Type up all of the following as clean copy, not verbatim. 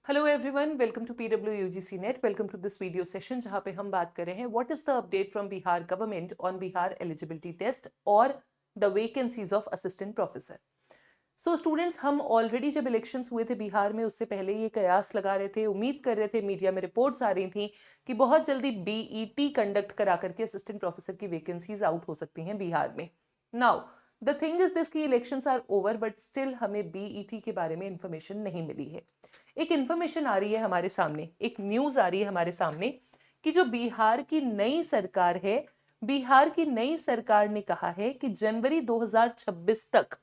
Hello everyone, welcome to PWUGC NET. Welcome to this video session जहां पे हम बात कर रहे हैं what is the update from Bihar government on Bihar eligibility test और the vacancies of assistant professor. So students, हम ऑलरेडी जब इलेक्शंस हुए थे बिहार में उससे पहले ये कयास लगा रहे थे, उम्मीद कर रहे थे, मीडिया में रिपोर्ट्स आ रही थी कि बहुत जल्दी बीईटी कंडक्ट करा करके असिस्टेंट प्रोफेसर की वैकेंसीज आउट हो सकती हैं बिहार में। Now the thing is this कि elections are over but still हमें बीईटी के बारे में इंफॉर्मेशन नहीं मिली है। एक इंफॉर्मेशन आ रही है हमारे सामने, एक न्यूज आ रही है हमारे सामने कि जो बिहार की नई सरकार है, बिहार की नई सरकार ने कहा है कि जनवरी 2026 तक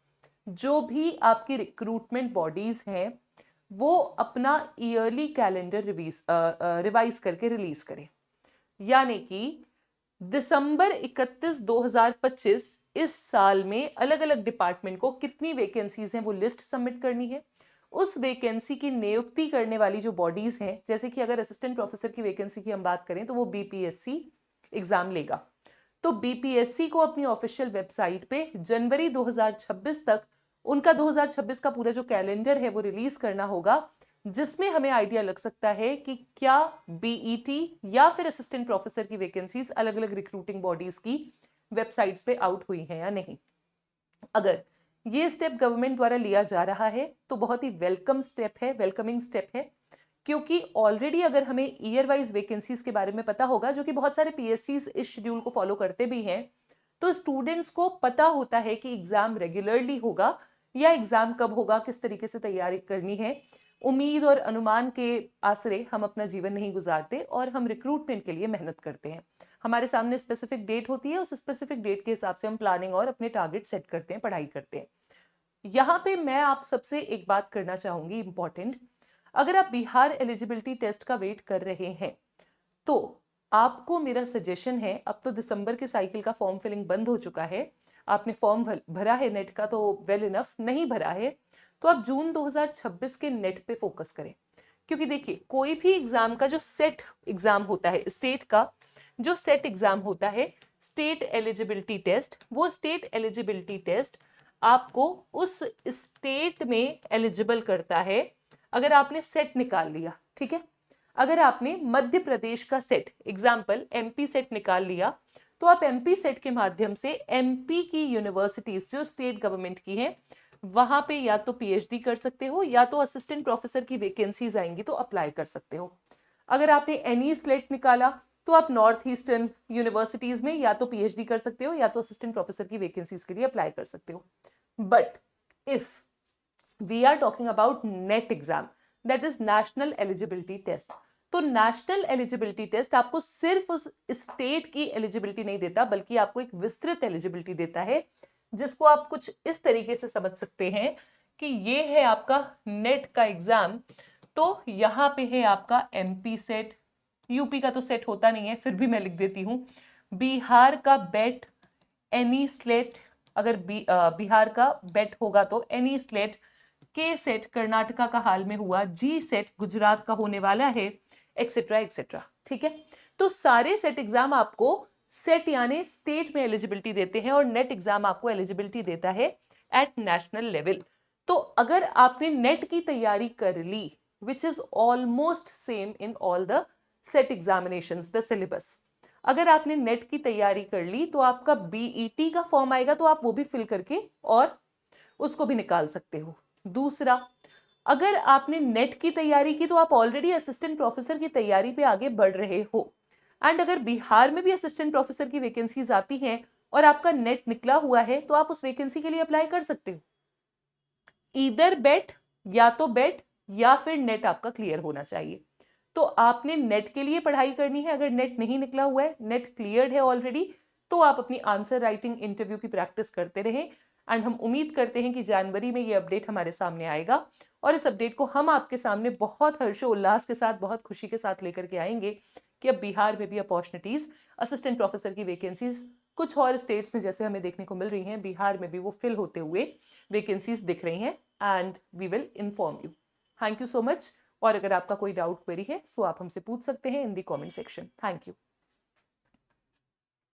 जो भी आपकी रिक्रूटमेंट बॉडीज हैं वो अपना ईयरली कैलेंडर रिवाइज करके रिलीज करें। यानी कि दिसंबर 31 2025 इस साल में अलग अलग डिपार्टमेंट को कितनी वैकेंसीज हैं वो लिस्ट सबमिट करनी है। उस वैकेंसी की नियुक्ति करने वाली जो बॉडीज हैं, जैसे कि अगर असिस्टेंट प्रोफेसर की वैकेंसी की हम बात करें तो वो बीपीएससी एग्जाम लेगा। तो बीपीएससी को अपनी ऑफिशियल वेबसाइट पे जनवरी 2026 तक उनका 2026 का पूरा जो कैलेंडर है वो रिलीज करना होगा, जिसमें हमें आइडिया लग सकता है कि क्या बीईटी या फिर असिस्टेंट प्रोफेसर की वैकेंसीज अलग अलग रिक्रूटिंग बॉडीज की वेबसाइट्स पे आउट हुई हैं या नहीं। अगर ये स्टेप गवर्नमेंट द्वारा लिया जा रहा है तो बहुत ही वेलकम स्टेप है, वेलकमिंग स्टेप है, क्योंकि ऑलरेडी अगर हमें ईयर वाइज वैकेंसीज के बारे में पता होगा, जो कि बहुत सारे पीएससीज इस शेड्यूल को फॉलो करते भी हैं, तो स्टूडेंट्स को पता होता है कि एग्जाम रेगुलरली होगा या एग्जाम कब होगा, किस तरीके से तैयारी करनी है। उम्मीद और अनुमान के आसरे हम अपना जीवन नहीं गुजारते और हम रिक्रूटमेंट के लिए मेहनत करते हैं। हमारे सामने स्पेसिफिक डेट होती है, उस स्पेसिफिक डेट के हिसाब से हम प्लानिंग और अपने टारगेट सेट करते हैं, पढ़ाई करते हैं। यहाँ पे मैं आप सबसे एक बात करना चाहूंगी इंपॉर्टेंट। अगर आप बिहार एलिजिबिलिटी टेस्ट का वेट कर रहे हैं तो आपको मेरा सजेशन है, अब तो दिसंबर के साइकिल का फॉर्म फिलिंग बंद हो चुका है, आपने फॉर्म भरा है नेट का तो वेल इनफ, नहीं भरा है तो आप जून 2026 के नेट पे फोकस करें। क्योंकि देखिए, कोई भी एग्जाम का जो सेट एग्जाम होता है, स्टेट का जो सेट एग्जाम होता है, स्टेट एलिजिबिलिटी टेस्ट, वो स्टेट एलिजिबिलिटी टेस्ट आपको उस स्टेट में एलिजिबल करता है अगर आपने सेट निकाल लिया। ठीक है, अगर आपने मध्य प्रदेश का सेट, एग्जाम्पल एमपी सेट निकाल लिया, तो आप एमपी सेट के माध्यम से एमपी की यूनिवर्सिटीज जो स्टेट गवर्नमेंट की हैं वहां पे या तो पीएचडी कर सकते हो या तो असिस्टेंट प्रोफेसर की वैकेंसीज आएंगी तो अप्लाई कर सकते हो। अगर आपने एनी स्लेट निकाला तो आप नॉर्थ ईस्टर्न यूनिवर्सिटीज में या तो पीएचडी कर सकते हो या तो असिस्टेंट प्रोफेसर की वैकेंसीज के लिए अप्लाई कर सकते हो। But if we are talking about NET exam, that is national eligibility test, तो नेशनल एलिजिबिलिटी टेस्ट आपको सिर्फ उस स्टेट की एलिजिबिलिटी नहीं देता बल्कि आपको एक विस्तृत एलिजिबिलिटी देता है, जिसको आप कुछ इस तरीके से समझ सकते हैं कि ये है आपका नेट का एग्जाम। तो यहां पे है आपका एमपी सेट, यूपी का तो सेट होता नहीं है फिर भी मैं लिख देती हूं, बिहार का बेट, एनी स्लेट, अगर बिहार का बेट होगा तो एनी स्लेट, के सेट कर्नाटका का हाल में हुआ, जी सेट गुजरात का होने वाला है, एक्सेट्रा एक्सेट्रा। ठीक है, तो सारे सेट एग्जाम आपको सेट यानी स्टेट में एलिजिबिलिटी देते हैं और नेट एग्जाम आपको एलिजिबिलिटी देता है एट नेशनल लेवल। तो अगर आपने नेट की तैयारी कर ली, which is almost same in all the SET examinations, the syllabus, अगर आपने नेट की तैयारी कर ली तो आपका बीईटी का फॉर्म आएगा तो आप वो भी फिल करके और उसको भी निकाल सकते हो। दूसरा, अगर आपने नेट की तैयारी की तो आप ऑलरेडी असिस्टेंट प्रोफेसर की तैयारी पे आगे बढ़ रहे हो, एंड अगर बिहार में भी असिस्टेंट प्रोफेसर की वैकेंसीज आती हैं और आपका नेट निकला हुआ है तो आप उस वैकेंसी के लिए अप्लाई कर सकते हो। ईदर बेट, या तो बेट या फिर नेट आपका क्लियर होना चाहिए। तो आपने नेट के लिए पढ़ाई करनी है, अगर नेट नहीं निकला हुआ है, नेट क्लियर्ड है ऑलरेडी, तो आप अपनी आंसर राइटिंग इंटरव्यू की प्रैक्टिस करते रहें। एंड हम उम्मीद करते हैं कि जनवरी में ये अपडेट हमारे सामने आएगा और इस अपडेट को हम आपके सामने बहुत हर्षोल्लास के साथ, बहुत खुशी के साथ लेकर के आएंगे कि अब बिहार में भी अपॉर्चुनिटीज, असिस्टेंट प्रोफेसर की वैकेंसीज कुछ और स्टेट्स में जैसे हमें देखने को मिल रही हैं, बिहार में भी वो फिल होते हुए वैकेंसीज दिख रही हैं, and we will inform you. Thank you so much. और अगर आपका कोई डाउट क्वेरी है सो आप हमसे पूछ सकते हैं इन दी कमेंट सेक्शन। Thank you.